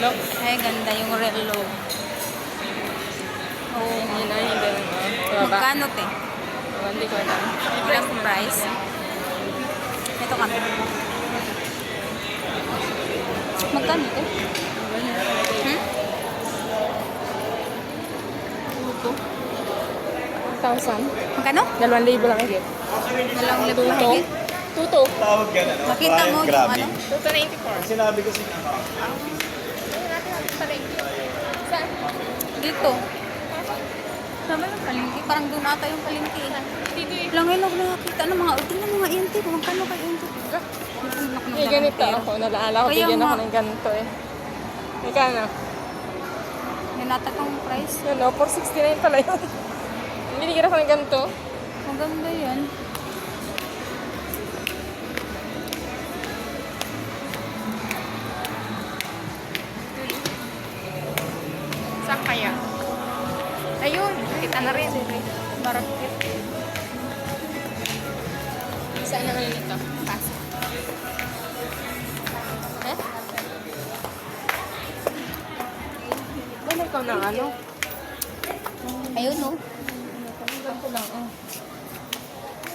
relo. Ay, ganda yung relo. Oo. Yun na, yung ganun. Baba. Magkano, te? Hindi ko alam. Walang price. Ito ka. Magkano, te? Hmm? 1,000. Magkano? 2,000 lang higit. Walang libo Tuto. higit. Tuto. Tawag yan, ano? Makita mo yung Grabe. ano? Tuto 94. Sinabi ko siya. Dito. Sama ng palengke. Parang doon ata yung palengke. Langay lang nakakita ng mga uting ng mga inti. Magkano kayo inti? May ganito ako. Nalaala ko, Kaya bigyan nga. ako ng ganito eh. Magkano? Yan ata tong price. Yun o, 469 pala yun. Binigyan ako ng ganito. Maganda yan. Saan kaya? Ayun, kita na rin. Market. Saan na ngayon ito? Pass. Eh? Ano ikaw ng ano? Ayun, no? Ganito lang, oh.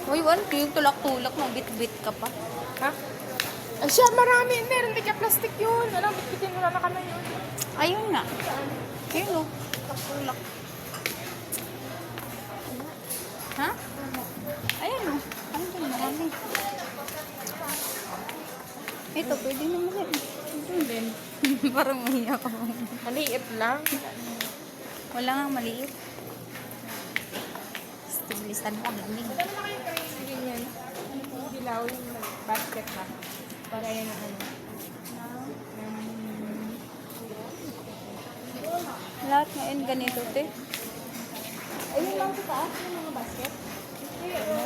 Uy, one, yung tulak-tulak mo. Bit-bit ka pa. Ha? Ay siya, marami. Meron di ka plastic yun. Ano, bitbitin mo na ka na yun. Ayun nga. Ayun, no? Tulak-tulak. Ha? Ayun, no? Ano dyan? Marami. Ito, pwede naman yan. Din. Parang mahiya ka. Maliit lang. Wala nga maliit. Stiglisan mo ang lamig. Ganyan. Dilaw yung basket ha. Para yan ang ano. Lahat ngayon ganito, te. Ayun lang sa taas yung mga basket.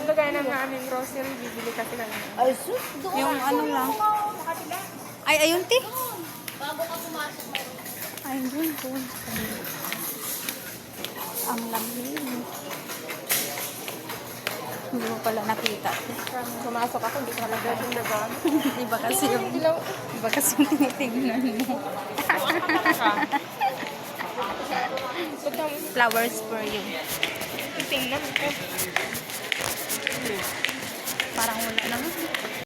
Lagay na nga aming grocery. Bibili kasi lang. Ay, sus. Yung ano lang. Ay, ayun, te. Ay, yun, yun. Ang lamig. Hindi mo pala nakita. Pumasok ako, hindi ko nalagay yung laban. Iba kasi yung, Dilaw. iba kasi yung tinitignan mo. Flowers for you. Tingnan ko. Parang wala naman.